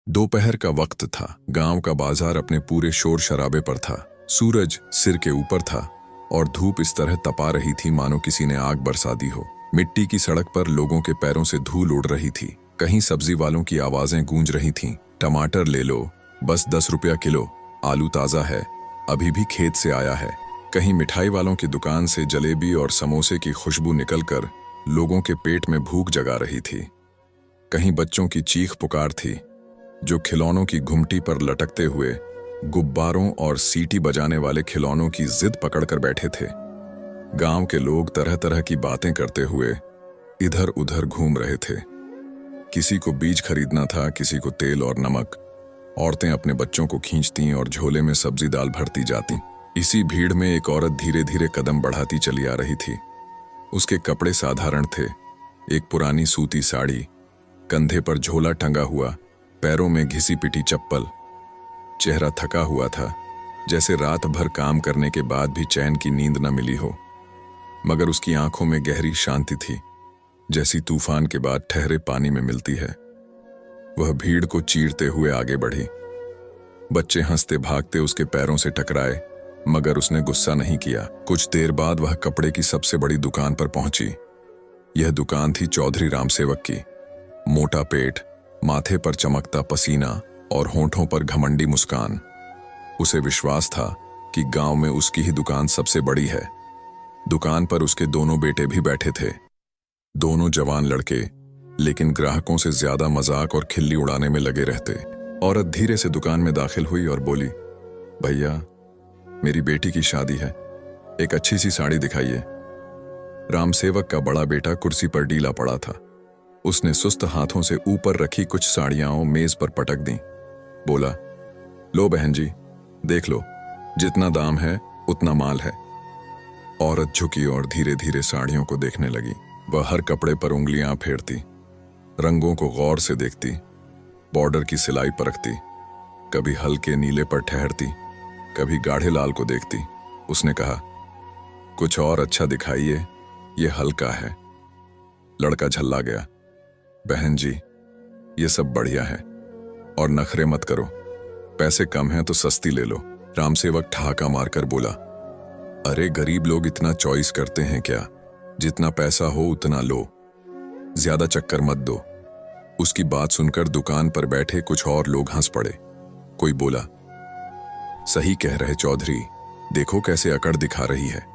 दोपहर का वक्त था। गांव का बाजार अपने पूरे शोर शराबे पर था। सूरज सिर के ऊपर था और धूप इस तरह तपा रही थी मानो किसी ने आग बरसा दी हो। मिट्टी की सड़क पर लोगों के पैरों से धूल उड़ रही थी। कहीं सब्जी वालों की आवाजें गूंज रही थीं। टमाटर ले लो, बस 10 रुपया किलो। आलू ताजा है, अभी भी खेत से आया है। कहीं मिठाई वालों की दुकान से जलेबी और समोसे की खुशबू निकलकर लोगों के पेट में भूख जगा रही थी। कहीं बच्चों की चीख पुकार थी जो खिलौनों की घुमटी पर लटकते हुए गुब्बारों और सीटी बजाने वाले खिलौनों की जिद पकड़कर बैठे थे। गांव के लोग तरह तरह की बातें करते हुए इधर उधर घूम रहे थे। किसी को बीज खरीदना था, किसी को तेल और नमक। औरतें अपने बच्चों को खींचती और झोले में सब्जी दाल भरती जाती। इसी भीड़ में एक औरत धीरे धीरे कदम बढ़ाती चली आ रही थी। उसके कपड़े साधारण थे, एक पुरानी सूती साड़ी, कंधे पर झोला टंगा हुआ, पैरों में घिसी पिटी चप्पल। चेहरा थका हुआ था, जैसे रात भर काम करने के बाद भी चैन की नींद न मिली हो। मगर उसकी आंखों में गहरी शांति थी, जैसी तूफान के बाद ठहरे पानी में मिलती है। वह भीड़ को चीरते हुए आगे बढ़ी। बच्चे हंसते भागते उसके पैरों से टकराए, मगर उसने गुस्सा नहीं किया। कुछ देर बाद वह कपड़े की सबसे बड़ी दुकान पर पहुंची। यह दुकान थी चौधरी रामसेवक की। मोटा पेट, माथे पर चमकता पसीना और होंठों पर घमंडी मुस्कान। उसे विश्वास था कि गांव में उसकी ही दुकान सबसे बड़ी है। दुकान पर उसके दोनों बेटे भी बैठे थे। दोनों जवान लड़के, लेकिन ग्राहकों से ज्यादा मजाक और खिल्ली उड़ाने में लगे रहते। औरत धीरे से दुकान में दाखिल हुई और बोली, भैया, मेरी बेटी की शादी है, एक अच्छी सी साड़ी दिखाइए। रामसेवक का बड़ा बेटा कुर्सी पर डीला पड़ा था। उसने सुस्त हाथों से ऊपर रखी कुछ साड़ियां मेज पर पटक दी। बोला, लो बहन जी, देख लो, जितना दाम है उतना माल है। औरत झुकी और धीरे धीरे साड़ियों को देखने लगी। वह हर कपड़े पर उंगलियां फेरती, रंगों को गौर से देखती, बॉर्डर की सिलाई परखती, कभी हल्के नीले पर ठहरती, कभी गाढ़े लाल को देखती। उसने कहा, कुछ और अच्छा दिखाइए, ये हल्का है। लड़का झल्ला गया। बहन जी, ये सब बढ़िया है और नखरे मत करो, पैसे कम हैं तो सस्ती ले लो। रामसेवक ठहाका मारकर बोला, अरे गरीब लोग इतना चॉइस करते हैं क्या? जितना पैसा हो उतना लो, ज्यादा चक्कर मत दो। उसकी बात सुनकर दुकान पर बैठे कुछ और लोग हंस पड़े। कोई बोला, सही कह रहे चौधरी, देखो कैसे अकड़ दिखा रही है।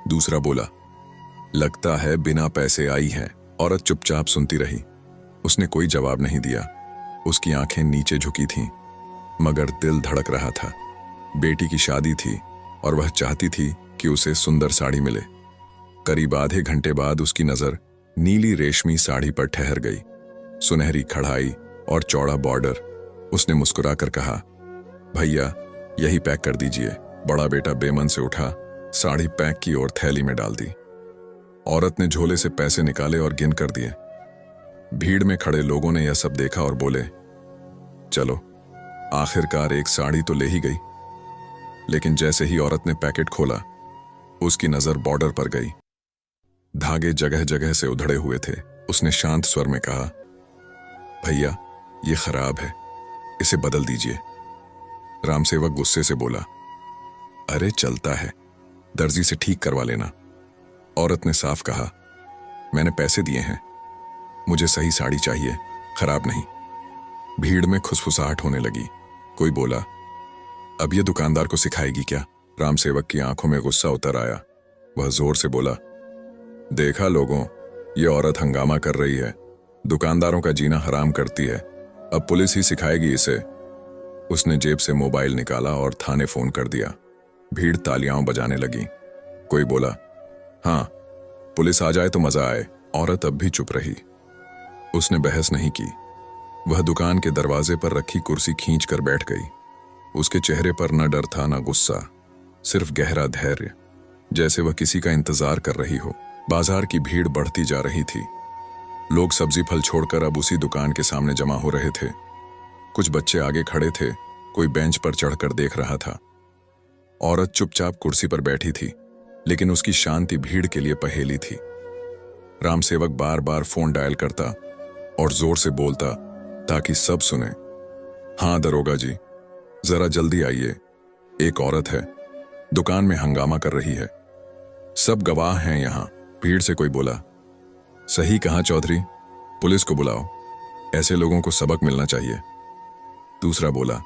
दूसरा बोला, लगता है बिना पैसे आई है। औरत चुपचाप सुनती रही। उसने कोई जवाब नहीं दिया। उसकी आंखें नीचे झुकी थीं, मगर दिल धड़क रहा था। बेटी की शादी थी और वह चाहती थी कि उसे सुंदर साड़ी मिले। करीब आधे घंटे बाद उसकी नजर नीली रेशमी साड़ी पर ठहर गई। सुनहरी कढ़ाई और चौड़ा बॉर्डर। उसने मुस्कुराकर कहा, भैया, यही पैक कर दीजिए। बड़ा बेटा बेमन से उठा, साड़ी पैक की और थैली में डाल दी। औरत ने झोले से पैसे निकाले और गिन कर दिए। भीड़ में खड़े लोगों ने यह सब देखा और बोले, चलो, आखिरकार एक साड़ी तो ले ही गई। लेकिन जैसे ही औरत ने पैकेट खोला, उसकी नजर बॉर्डर पर गई। धागे जगह जगह से उधड़े हुए थे। उसने शांत स्वर में कहा, भैया, ये खराब है, इसे बदल दीजिए। रामसेवक गुस्से से बोला, अरे चलता है, दर्जी से ठीक करवा लेना। औरत ने साफ कहा, मैंने पैसे दिए हैं, मुझे सही साड़ी चाहिए, खराब नहीं। भीड़ में खुसफुसाहट होने लगी। कोई बोला, अब ये दुकानदार को सिखाएगी क्या? रामसेवक की आंखों में गुस्सा उतर आया। वह जोर से बोला, देखा लोगों, ये औरत हंगामा कर रही है, दुकानदारों का जीना हराम करती है, अब पुलिस ही सिखाएगी इसे। उसने जेब से मोबाइल निकाला और थाने फोन कर दिया। भीड़ तालियां बजाने लगी। कोई बोला, हाँ, पुलिस आ जाए तो मजा आए। औरत अब भी चुप रही। उसने बहस नहीं की। वह दुकान के दरवाजे पर रखी कुर्सी खींच कर बैठ गई। उसके चेहरे पर न डर था न गुस्सा, सिर्फ गहरा धैर्य, जैसे वह किसी का इंतजार कर रही हो। बाजार की भीड़ बढ़ती जा रही थी। लोग सब्जी फल छोड़कर अब उसी दुकान के सामने जमा हो रहे थे। कुछ बच्चे आगे खड़े थे, कोई बेंच पर चढ़कर देख रहा था। औरत चुपचाप कुर्सी पर बैठी थी, लेकिन उसकी शांति भीड़ के लिए पहेली थी। रामसेवक बार बार फोन डायल करता और जोर से बोलता ताकि सब सुने, हाँ दरोगा जी, जरा जल्दी आइए। एक औरत है, दुकान में हंगामा कर रही है। सब गवाह हैं यहाँ। भीड़ से कोई बोला। सही कहा चौधरी, पुलिस को बुलाओ, ऐसे लोगों को सबक मिलना चाहिए। दूसरा बोला,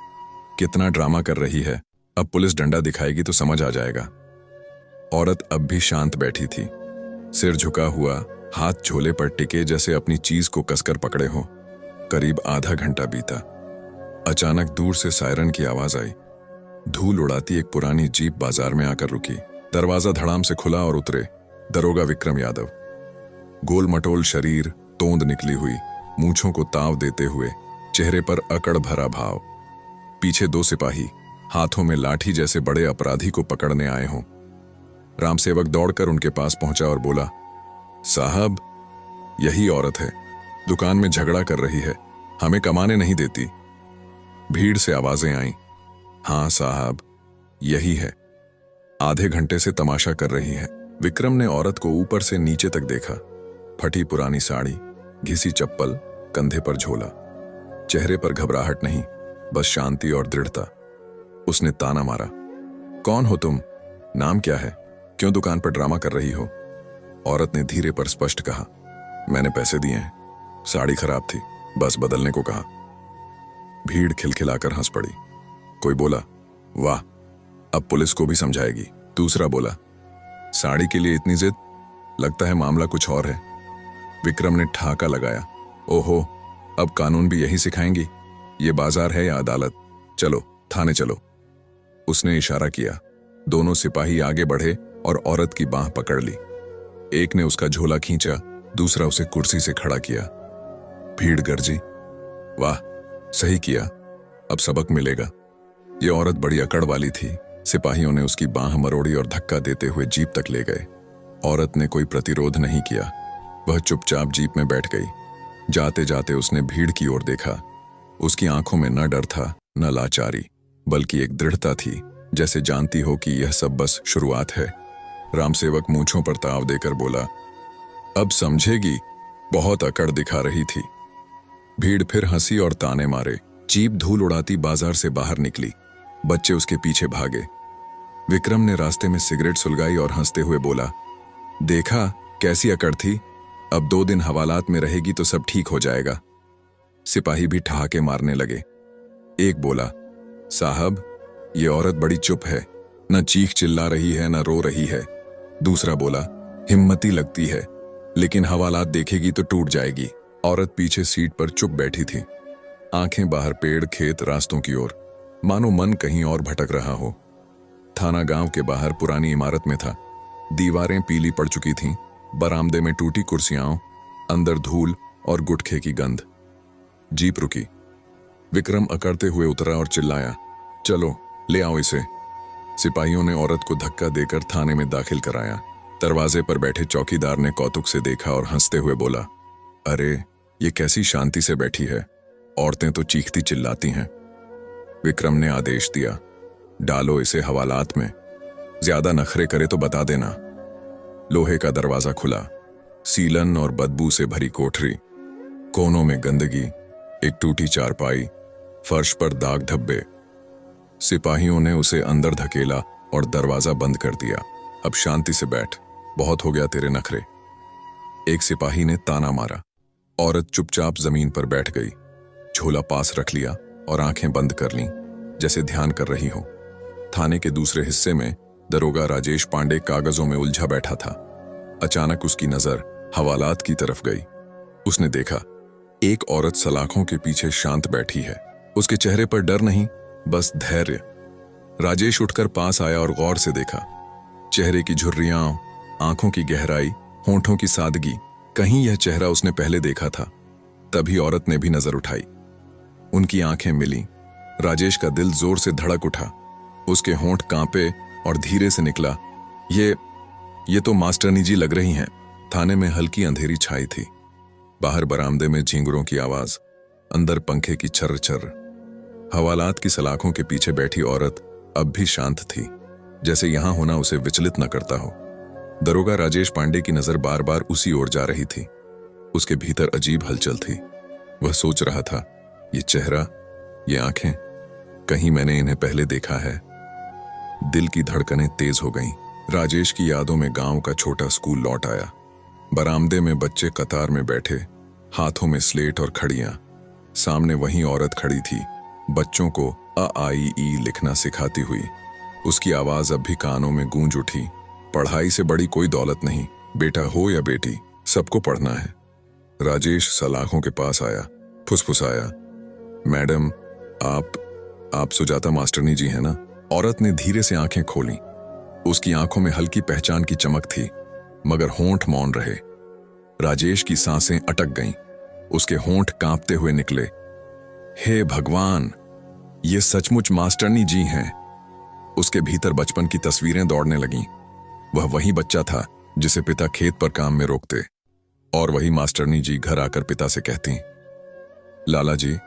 कितना ड्रामा कर रही है, अब पुलिस डंडा दिखाएगी तो समझ आ जाएगा। औरत अब भी शांत बैठी थी, सिर झुका हुआ, हाथ झोले पर टिके जैसे अपनी चीज को कसकर पकड़े हो। करीब आधा घंटा बीता। अचानक दूर से सायरन की आवाज आई। धूल उड़ाती एक पुरानी जीप बाजार में आकर रुकी। दरवाजा धड़ाम से खुला और उतरे दरोगा विक्रम यादव। गोल मटोल शरीर, तोंद निकली हुई, मूंछों को ताव देते हुए, चेहरे पर अकड़ भरा भाव। पीछे दो सिपाही हाथों में लाठी जैसे बड़े अपराधी को पकड़ने आए हों। रामसेवक दौड़कर उनके पास पहुंचा और बोला, साहब, यही औरत है, दुकान में झगड़ा कर रही है, हमें कमाने नहीं देती। भीड़ से आवाजें आईं, हाँ साहब, यही है, आधे घंटे से तमाशा कर रही है। विक्रम ने औरत को ऊपर से नीचे तक देखा। फटी पुरानी साड़ी, घिसी चप्पल, कंधे पर झोला, चेहरे पर घबराहट नहीं, बस शांति और दृढ़ता। उसने ताना मारा, कौन हो तुम? नाम क्या है? क्यों दुकान पर ड्रामा कर रही हो? औरत ने धीरे पर स्पष्ट कहा, मैंने पैसे दिए हैं, साड़ी खराब थी, बस बदलने को कहा। भीड़ खिलखिलाकर हंस पड़ी। कोई बोला, वाह, अब पुलिस को भी समझाएगी। दूसरा बोला, साड़ी के लिए इतनी जिद, लगता है मामला कुछ और है। विक्रम ने ठहाका लगाया, ओहो, अब कानून भी यही सिखाएंगी? ये बाजार है या अदालत? चलो थाने चलो। उसने इशारा किया। दोनों सिपाही आगे बढ़े और औरत की बांह पकड़ ली। एक ने उसका झोला खींचा, दूसरा उसे कुर्सी से खड़ा किया। भीड़ गरजी, वाह, सही किया, अब सबक मिलेगा। ये औरत बड़ी अकड़ वाली थी। सिपाहियों ने उसकी बांह मरोड़ी और धक्का देते हुए जीप तक ले गए। औरत ने कोई प्रतिरोध नहीं किया, वह चुपचाप जीप में बैठ गई। जाते जाते उसने भीड़ की ओर देखा। उसकी आंखों में न डर था न लाचारी, बल्कि एक दृढ़ता थी, जैसे जानती हो कि यह सब बस शुरुआत है। रामसेवक मूंछों पर ताव देकर बोला, अब समझेगी, बहुत अकड़ दिखा रही थी। भीड़ फिर हंसी और ताने मारे। जीप धूल उड़ाती बाजार से बाहर निकली। बच्चे उसके पीछे भागे। विक्रम ने रास्ते में सिगरेट सुलगाई और हंसते हुए बोला, देखा कैसी अकड़ थी, अब 2 दिन हवालात में रहेगी तो सब ठीक हो जाएगा। सिपाही भी ठहाके मारने लगे। एक बोला, साहब, ये औरत बड़ी चुप है, न चीख चिल्ला रही है न रो रही है। दूसरा बोला, हिम्मती लगती है, लेकिन हवालात देखेगी तो टूट जाएगी। औरत पीछे सीट पर चुप बैठी थी, आंखें बाहर पेड़, खेत, रास्तों की ओर, मानो मन कहीं और भटक रहा हो। थाना गांव के बाहर पुरानी इमारत में था। दीवारें पीली पड़ चुकी थीं, बरामदे में टूटी कुर्सियां, अंदर धूल और गुटखे की गंध। जीप रुकी। विक्रम अकड़ते हुए उतरा और चिल्लाया, चलो ले आओ इसे। सिपाहियों ने औरत को धक्का देकर थाने में दाखिल कराया। दरवाजे पर बैठे चौकीदार ने कौतुक से देखा और हंसते हुए बोला, अरे, ये कैसी शांति से बैठी है, औरतें तो चीखती चिल्लाती हैं। विक्रम ने आदेश दिया, डालो इसे हवालात में, ज्यादा नखरे करे तो बता देना। लोहे का दरवाजा खुला। सीलन और बदबू से भरी कोठरी, कोनों में गंदगी, एक टूटी चारपाई, फर्श पर दाग धब्बे। सिपाहियों ने उसे अंदर धकेला और दरवाजा बंद कर दिया। अब शांति से बैठ, बहुत हो गया तेरे नखरे। एक सिपाही ने ताना मारा। औरत चुपचाप जमीन पर बैठ गई, झोला पास रख लिया और आंखें बंद कर लीं, जैसे ध्यान कर रही हो। थाने के दूसरे हिस्से में दरोगा राजेश पांडे कागजों में उलझा बैठा था। अचानक उसकी नजर हवालात की तरफ गई। उसने देखा, एक औरत सलाखों के पीछे शांत बैठी है। उसके चेहरे पर डर नहीं, बस धैर्य। राजेश उठकर पास आया और गौर से देखा। चेहरे की झुर्रियां, आंखों की गहराई, होंठों की सादगी, कहीं यह चेहरा उसने पहले देखा था। तभी औरत ने भी नजर उठाई। उनकी आंखें मिली। राजेश का दिल जोर से धड़क उठा। उसके होंठ कांपे और धीरे से निकला, ये तो मास्टरनी जी लग रही हैं। थाने में हल्की अंधेरी छाई थी। बाहर बरामदे में झींगुरों की आवाज, अंदर पंखे की छर्र छर्र। हवालात की सलाखों के पीछे बैठी औरत अब भी शांत थी, जैसे यहां होना उसे विचलित न करता हो। दरोगा राजेश पांडे की नजर बार बार उसी ओर जा रही थी। उसके भीतर अजीब हलचल थी। वह सोच रहा था, ये चेहरा, ये आंखें, कहीं मैंने इन्हें पहले देखा है। दिल की धड़कनें तेज हो गईं। राजेश की यादों में गांव का छोटा स्कूल लौट आया। बरामदे में बच्चे कतार में बैठे, हाथों में स्लेट और खड़ियां। सामने वही औरत खड़ी थी, बच्चों को अ आई ई लिखना सिखाती हुई। उसकी आवाज अब भी कानों में गूंज उठी। पढ़ाई से बड़ी कोई दौलत नहीं, बेटा हो या बेटी, सबको पढ़ना है। राजेश सलाखों के पास आया, फुसफुसाया, मैडम, आप सुजाता मास्टरनी जी हैं ना? औरत ने धीरे से आंखें खोली। उसकी आंखों में हल्की पहचान की चमक थी, मगर होंठ मौन रहे। राजेश की सांसें अटक गईं। उसके होंठ कांपते हुए निकले, हे भगवान, ये सचमुच मास्टरनी जी हैं। उसके भीतर बचपन की तस्वीरें दौड़ने लगीं। वह वही बच्चा था जिसे पिता खेत पर काम में रोकते, और वही मास्टरनी जी घर आकर पिता से कहती, लाला जी,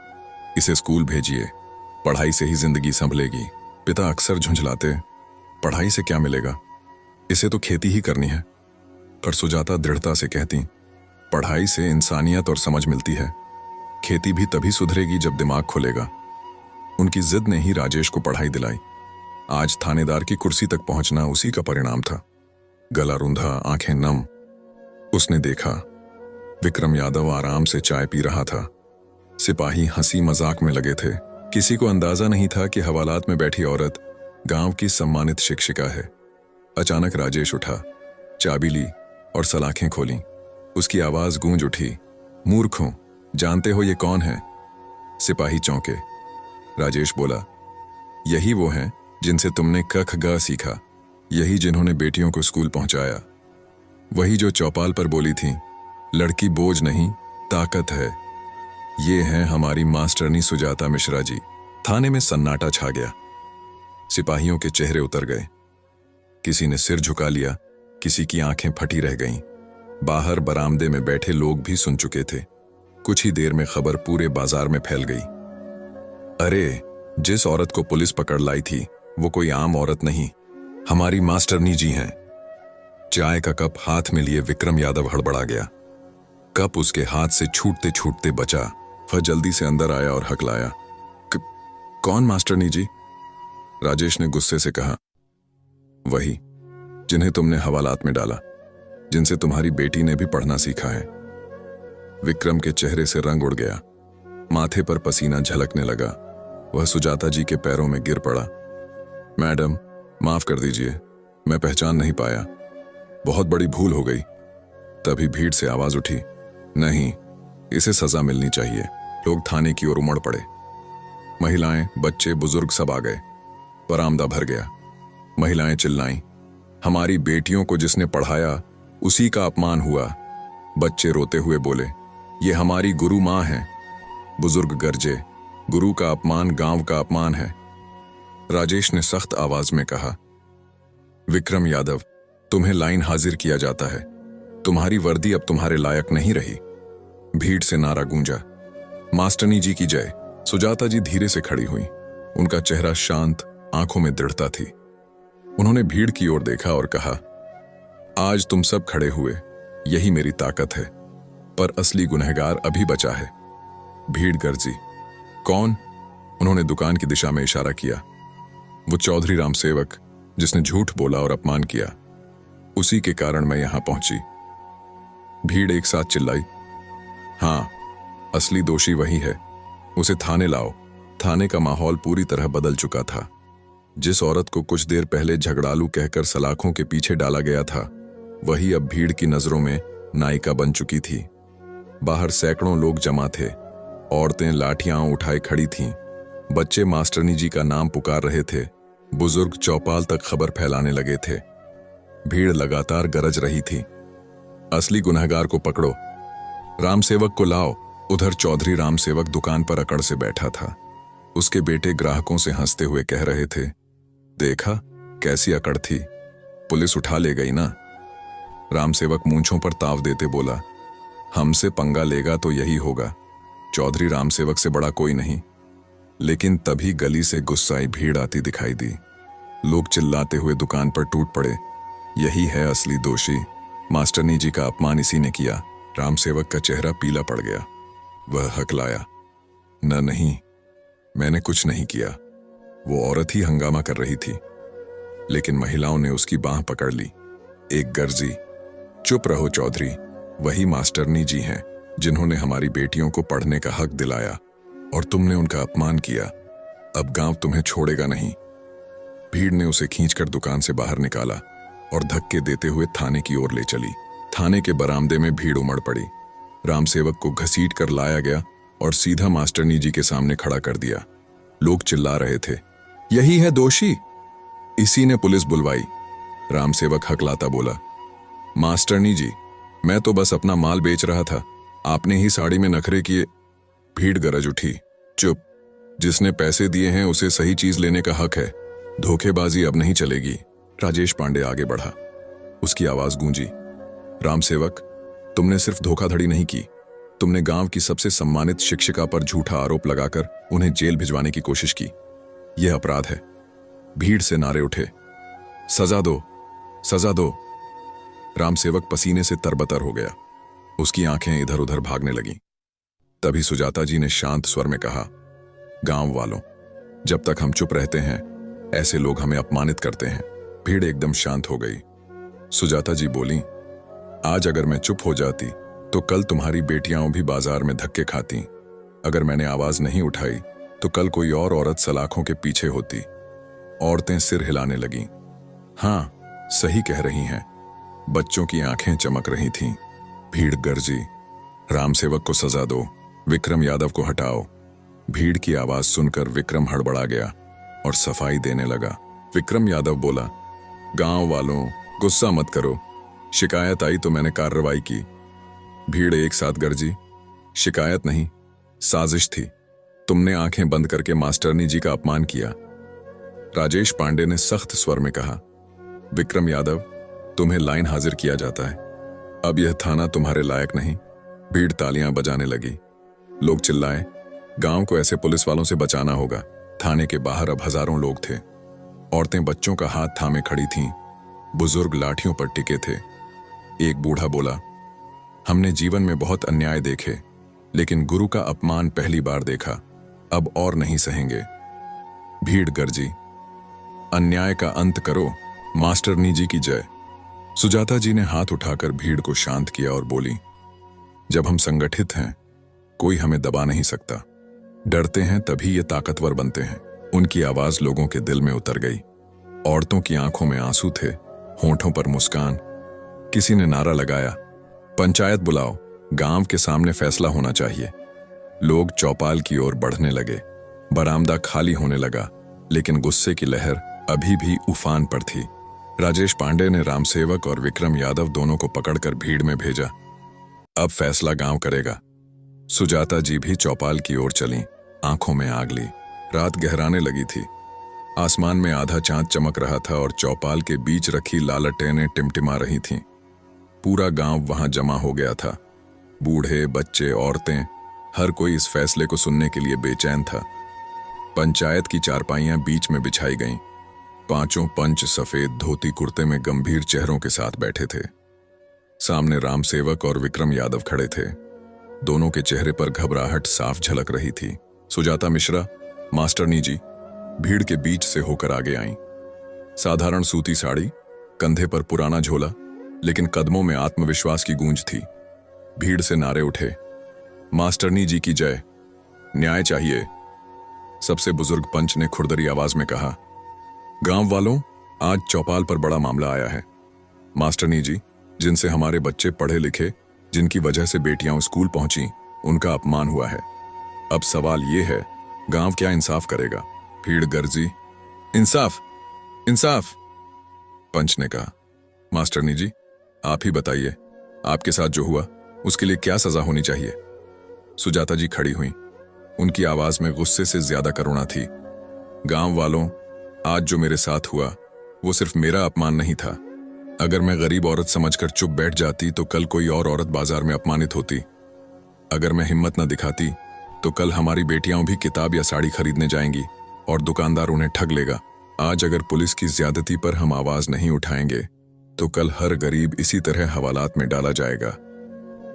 इसे स्कूल भेजिए, पढ़ाई से ही जिंदगी संभलेगी। पिता अक्सर झुंझलाते, पढ़ाई से क्या मिलेगा, इसे तो खेती ही करनी है। पर सुजाता दृढ़ता से कहती, पढ़ाई से इंसानियत और समझ मिलती है। खेती भी तभी सुधरेगी जब दिमाग खुलेगा। उनकी जिद ने ही राजेश को पढ़ाई दिलाई। आज थानेदार की कुर्सी तक पहुंचना उसी का परिणाम था। गला रूंधा, आंखें नम। उसने देखा, विक्रम यादव आराम से चाय पी रहा था। सिपाही हंसी मजाक में लगे थे। किसी को अंदाजा नहीं था कि हवालात में बैठी औरत गांव की सम्मानित शिक्षिका है। अचानक राजेश उठा, चाबी ली और सलाखें खोली। उसकी आवाज गूंज उठी, मूर्खों, जानते हो ये कौन है? सिपाही चौंके। राजेश बोला, यही वो हैं जिनसे तुमने कख ग सीखा, यही जिन्होंने बेटियों को स्कूल पहुंचाया, वही जो चौपाल पर बोली थी, लड़की बोझ नहीं, ताकत है। ये हैं हमारी मास्टरनी सुजाता मिश्रा जी। थाने में सन्नाटा छा गया। सिपाहियों के चेहरे उतर गए। किसी ने सिर झुका लिया, किसी की आंखें फटी रह गईं। बाहर बरामदे में बैठे लोग भी सुन चुके थे। कुछ ही देर में खबर पूरे बाजार में फैल गई। अरे, जिस औरत को पुलिस पकड़ लाई थी वो कोई आम औरत नहीं, हमारी मास्टरनी जी हैं। चाय का कप हाथ में लिए विक्रम यादव हड़बड़ा गया। कप उसके हाथ से छूटते छूटते बचा। वह जल्दी से अंदर आया और हकलाया, कौन मास्टरनी जी? राजेश ने गुस्से से कहा, वही जिन्हें तुमने हवालात में डाला, जिनसे तुम्हारी बेटी ने भी पढ़ना सीखा है। विक्रम के चेहरे से रंग उड़ गया, माथे पर पसीना झलकने लगा। वह सुजाता जी के पैरों में गिर पड़ा। मैडम, माफ कर दीजिए, मैं पहचान नहीं पाया, बहुत बड़ी भूल हो गई। तभी भीड़ से आवाज उठी, नहीं, इसे सजा मिलनी चाहिए। लोग थाने की ओर उमड़ पड़े। महिलाएं, बच्चे, बुजुर्ग सब आ गए। बरामदा भर गया। महिलाएं चिल्लाईं, हमारी बेटियों को जिसने पढ़ाया उसी का अपमान हुआ। बच्चे रोते हुए बोले, ये हमारी गुरु मां है। बुजुर्ग गरजे, गुरु का अपमान गांव का अपमान है। राजेश ने सख्त आवाज में कहा, विक्रम यादव, तुम्हें लाइन हाजिर किया जाता है। तुम्हारी वर्दी अब तुम्हारे लायक नहीं रही। भीड़ से नारा गूंजा, मास्टरनी जी की जय। सुजाता जी धीरे से खड़ी हुई। उनका चेहरा शांत, आंखों में दृढ़ता थी। उन्होंने भीड़ की ओर देखा और कहा, आज तुम सब खड़े हुए, यही मेरी ताकत है, पर असली गुनहगार अभी बचा है। भीड़ गरजी, कौन? उन्होंने दुकान की दिशा में इशारा किया। वो चौधरी राम सेवक, जिसने झूठ बोला और अपमान किया, उसी के कारण मैं यहां पहुंची। भीड़ एक साथ चिल्लाई, हां, असली दोषी वही है, उसे थाने लाओ। थाने का माहौल पूरी तरह बदल चुका था। जिस औरत को कुछ देर पहले झगड़ालू कहकर सलाखों के पीछे डाला गया था, वही अब भीड़ की नजरों में नायिका बन चुकी थी। बाहर सैकड़ों लोग जमा थे। औरतें लाठियां उठाए खड़ी थीं। बच्चे मास्टरनी जी का नाम पुकार रहे थे। बुजुर्ग चौपाल तक खबर फैलाने लगे थे। भीड़ लगातार गरज रही थी, असली गुनहगार को पकड़ो, राम सेवक को लाओ। उधर चौधरी राम सेवक दुकान पर अकड़ से बैठा था। उसके बेटे ग्राहकों से हंसते हुए कह रहे थे, देखा कैसी अकड़ थी, पुलिस उठा ले गई ना। राम सेवक मूंछों पर ताव देते बोला, हमसे पंगा लेगा तो यही होगा, चौधरी राम सेवक से बड़ा कोई नहीं। लेकिन तभी गली से गुस्साई भीड़ आती दिखाई दी। लोग चिल्लाते हुए दुकान पर टूट पड़े, यही है असली दोषी, मास्टरनी जी का अपमान इसी ने किया। राम सेवक का चेहरा पीला पड़ गया। वह हकलाया, न नहीं, मैंने कुछ नहीं किया, वो औरत ही हंगामा कर रही थी। लेकिन महिलाओं ने उसकी बांह पकड़ ली। एक गर्जी, चुप रहो चौधरी, वही मास्टरनी जी हैं जिन्होंने हमारी बेटियों को पढ़ने का हक दिलाया और तुमने उनका अपमान किया। अब गांव तुम्हें छोड़ेगा नहीं। भीड़ ने उसे खींचकर दुकान से बाहर निकाला और धक्के देते हुए थाने की ओर ले चली। थाने के बरामदे में भीड़ उमड़ पड़ी। रामसेवक को घसीट कर लाया गया और सीधा मास्टरनी जी के सामने खड़ा कर दिया। लोग चिल्ला रहे थे, यही है दोषी। इसी ने पुलिस बुलवाई। रामसेवक हकलाता बोला, मास्टरनी जी, मैं तो बस अपना माल बेच रहा था, आपने ही साड़ी में नखरे किए। भीड़ गरज उठी, चुप, जिसने पैसे दिए हैं उसे सही चीज लेने का हक है, धोखेबाजी अब नहीं चलेगी। राजेश पांडे आगे बढ़ा, उसकी आवाज गूंजी, रामसेवक, तुमने सिर्फ धोखाधड़ी नहीं की, तुमने गांव की सबसे सम्मानित शिक्षिका पर झूठा आरोप लगाकर उन्हें जेल भिजवाने की कोशिश की। यह अपराध है। भीड़ से नारे उठे, सजा दो, सजा दो। रामसेवक पसीने से तरबतर हो गया, उसकी आंखें इधर उधर भागने लगीं। तभी सुजाता जी ने शांत स्वर में कहा, गांव वालों, जब तक हम चुप रहते हैं ऐसे लोग हमें अपमानित करते हैं। भीड़ एकदम शांत हो गई। सुजाता जी बोली, आज अगर मैं चुप हो जाती तो कल तुम्हारी बेटियां भी बाजार में धक्के खाती। अगर मैंने आवाज नहीं उठाई तो कल कोई और औरत सलाखों के पीछे होती। औरतें सिर हिलाने लगीं। हाँ, सही कह रही हैं। बच्चों की आंखें चमक रही थीं। भीड़ गरजी, रामसेवक को सजा दो, विक्रम यादव को हटाओ। भीड़ की आवाज सुनकर विक्रम हड़बड़ा गया और सफाई देने लगा। विक्रम यादव बोला, गांव वालों, गुस्सा मत करो, शिकायत आई तो मैंने कार्रवाई की। भीड़ एक साथ गरजी, शिकायत नहीं, साजिश थी। तुमने आंखें बंद करके मास्टरनी जी का अपमान किया। राजेश पांडे ने सख्त स्वर में कहा, विक्रम यादव, तुम्हें लाइन हाजिर किया जाता है। अब यह थाना तुम्हारे लायक नहीं। भीड़ तालियां बजाने लगी। लोग चिल्लाए, गांव को ऐसे पुलिस वालों से बचाना होगा। थाने के बाहर अब हजारों लोग थे। औरतें बच्चों का हाथ थामे खड़ी थीं। बुजुर्ग लाठियों पर टिके थे। एक बूढ़ा बोला, हमने जीवन में बहुत अन्याय देखे, लेकिन गुरु का अपमान पहली बार देखा, अब और नहीं सहेंगे। भीड़ गरजी, अन्याय का अंत करो, मास्टरनी जी की जय। सुजाता जी ने हाथ उठाकर भीड़ को शांत किया और बोली, जब हम संगठित हैं कोई हमें दबा नहीं सकता। डरते हैं तभी ये ताकतवर बनते हैं। उनकी आवाज लोगों के दिल में उतर गई। औरतों की आंखों में आंसू थे, होंठों पर मुस्कान। किसी ने नारा लगाया, पंचायत बुलाओ, गांव के सामने फैसला होना चाहिए। लोग चौपाल की ओर बढ़ने लगे। बरामदा खाली होने लगा, लेकिन गुस्से की लहर अभी भी उफान पर थी। राजेश पांडे ने रामसेवक और विक्रम यादव दोनों को पकड़कर भीड़ में भेजा। अब फैसला गांव करेगा। सुजाता जी भी चौपाल की ओर चलीं, आंखों में आग ली। रात गहराने लगी थी। आसमान में आधा चांद चमक रहा था और चौपाल के बीच रखी लालटेनें टिमटिमा रही थीं। पूरा गांव वहां जमा हो गया था। बूढ़े, बच्चे, औरतें, हर कोई इस फैसले को सुनने के लिए बेचैन था। पंचायत की चारपाइयां बीच में बिछाई गईं। पांचों पंच सफेद धोती कुर्ते में गंभीर चेहरों के साथ बैठे थे। सामने रामसेवक और विक्रम यादव खड़े थे। दोनों के चेहरे पर घबराहट साफ झलक रही थी। सुजाता मिश्रा, मास्टरनी जी, भीड़ के बीच से होकर आगे आईं। साधारण सूती साड़ी, कंधे पर पुराना झोला, लेकिन कदमों में आत्मविश्वास की गूंज थी। भीड़ से नारे उठे, मास्टरनी जी की जय, न्याय चाहिए। सबसे बुजुर्ग पंच ने खुरदरी आवाज में कहा, गांव वालों, आज चौपाल पर बड़ा मामला आया है। मास्टरनी जी, जिनसे हमारे बच्चे पढ़े लिखे, जिनकी वजह से बेटियां स्कूल पहुंची, उनका अपमान हुआ है। अब सवाल यह है, गांव क्या इंसाफ करेगा? भीड़ गरजी, इंसाफ, इंसाफ। पंच ने कहा, मास्टरनी जी, आप ही बताइए, आपके साथ जो हुआ उसके लिए क्या सजा होनी चाहिए? सुजाता जी खड़ी हुई। उनकी आवाज में गुस्से से ज्यादा करुणा थी। गांव वालों, आज जो मेरे साथ हुआ वो सिर्फ मेरा अपमान नहीं था। अगर मैं गरीब औरत समझकर चुप बैठ जाती तो कल कोई और औरत बाजार में अपमानित होती। अगर मैं हिम्मत न दिखाती तो कल हमारी बेटियां भी किताब या साड़ी खरीदने जाएंगी और दुकानदार उन्हें ठग लेगा। आज अगर पुलिस की ज्यादती पर हम आवाज नहीं उठाएंगे तो कल हर गरीब इसी तरह हवालात में डाला जाएगा।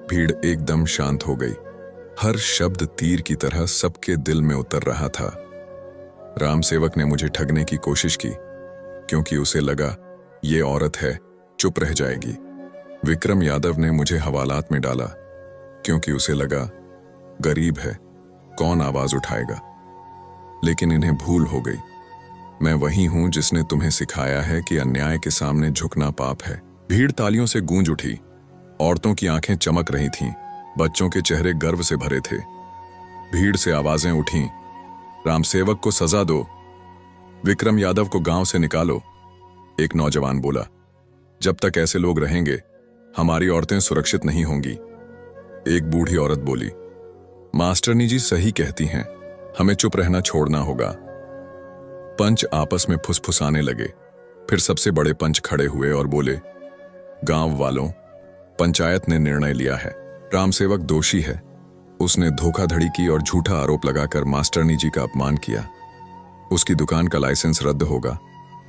भीड़ एकदम शांत हो गई। हर शब्द तीर की तरह सबके दिल में उतर रहा था। राम सेवक ने मुझे ठगने की कोशिश की क्योंकि उसे लगा ये औरत है, चुप रह जाएगी। विक्रम यादव ने मुझे हवालात में डाला क्योंकि उसे लगा गरीब है, कौन आवाज उठाएगा। लेकिन इन्हें भूल हो गई, मैं वही हूं जिसने तुम्हें सिखाया है कि अन्याय के सामने झुकना पाप है। भीड़ तालियों से गूंज उठी, औरतों की आंखें चमक रही थीं, बच्चों के चेहरे गर्व से भरे थे। भीड़ से आवाजें उठीं, रामसेवक को सजा दो, विक्रम यादव को गांव से निकालो। एक नौजवान बोला, जब तक ऐसे लोग रहेंगे हमारी औरतें सुरक्षित नहीं होंगी। एक बूढ़ी औरत बोली, मास्टरनी जी सही कहती हैं, हमें चुप रहना छोड़ना होगा। पंच आपस में फुसफुसाने लगे। फिर सबसे बड़े पंच खड़े हुए और बोले, गांव वालों, पंचायत ने निर्णय लिया है, रामसेवक दोषी है। उसने धोखाधड़ी की और झूठा आरोप लगाकर मास्टरनी जी का अपमान किया। उसकी दुकान का लाइसेंस रद्द होगा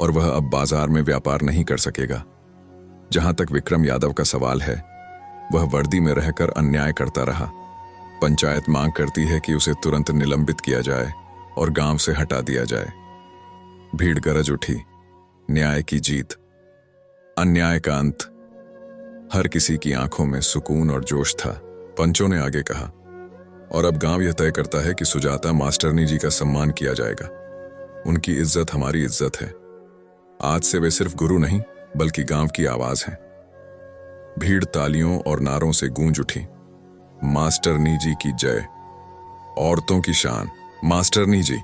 और वह अब बाजार में व्यापार नहीं कर सकेगा। जहां तक विक्रम यादव का सवाल है, वह वर्दी में रहकर अन्याय करता रहा। पंचायत मांग करती है कि उसे तुरंत निलंबित किया जाए और गांव से हटा दिया जाए। भीड़ गरज उठी, न्याय की जीत, अन्याय का अंत। हर किसी की आंखों में सुकून और जोश था। पंचों ने आगे कहा, और अब गांव यह तय करता है कि सुजाता मास्टरनी जी का सम्मान किया जाएगा। उनकी इज्जत हमारी इज्जत है। आज से वे सिर्फ गुरु नहीं बल्कि गांव की आवाज हैं। भीड़ तालियों और नारों से गूंज उठी, मास्टरनी जी की जय, औरतों की शान, मास्टरनी जी।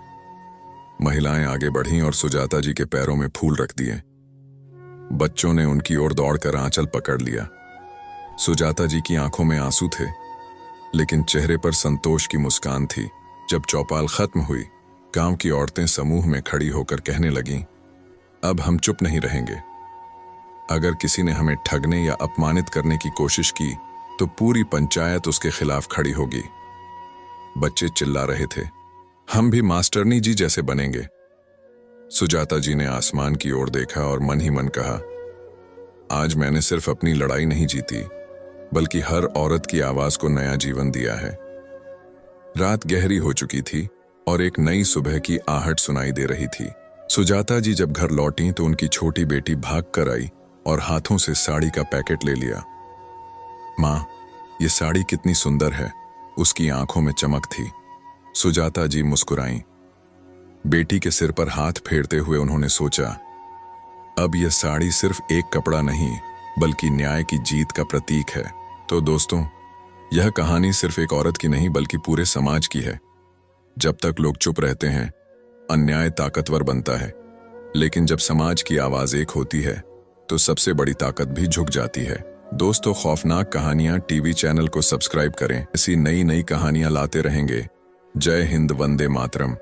महिलाएं आगे बढ़ीं और सुजाता जी के पैरों में फूल रख दिए। बच्चों ने उनकी ओर दौड़कर आंचल पकड़ लिया। सुजाता जी की आंखों में आंसू थे, लेकिन चेहरे पर संतोष की मुस्कान थी। जब चौपाल खत्म हुई, गांव की औरतें समूह में खड़ी होकर कहने लगीं, अब हम चुप नहीं रहेंगे। अगर किसी ने हमें ठगने या अपमानित करने की कोशिश की तो पूरी पंचायत उसके खिलाफ खड़ी होगी। बच्चे चिल्ला रहे थे, हम भी मास्टरनी जी जैसे बनेंगे। सुजाता जी ने आसमान की ओर देखा और मन ही मन कहा, आज मैंने सिर्फ अपनी लड़ाई नहीं जीती बल्कि हर औरत की आवाज को नया जीवन दिया है। रात गहरी हो चुकी थी और एक नई सुबह की आहट सुनाई दे रही थी। सुजाता जी जब घर लौटी तो उनकी छोटी बेटी भाग कर आई और हाथों से साड़ी का पैकेट ले लिया। माँ, ये साड़ी कितनी सुंदर है, उसकी आंखों में चमक थी। सुजाता जी मुस्कुराईं। बेटी के सिर पर हाथ फेरते हुए उन्होंने सोचा, अब यह साड़ी सिर्फ एक कपड़ा नहीं बल्कि न्याय की जीत का प्रतीक है। तो दोस्तों, यह कहानी सिर्फ एक औरत की नहीं बल्कि पूरे समाज की है। जब तक लोग चुप रहते हैं, अन्याय ताकतवर बनता है, लेकिन जब समाज की आवाज एक होती है तो सबसे बड़ी ताकत भी झुक जाती है। दोस्तों, खौफनाक कहानियां टीवी चैनल को सब्सक्राइब करें। ऐसी नई नई कहानियां लाते रहेंगे। जय हिंद, वंदे मातरम।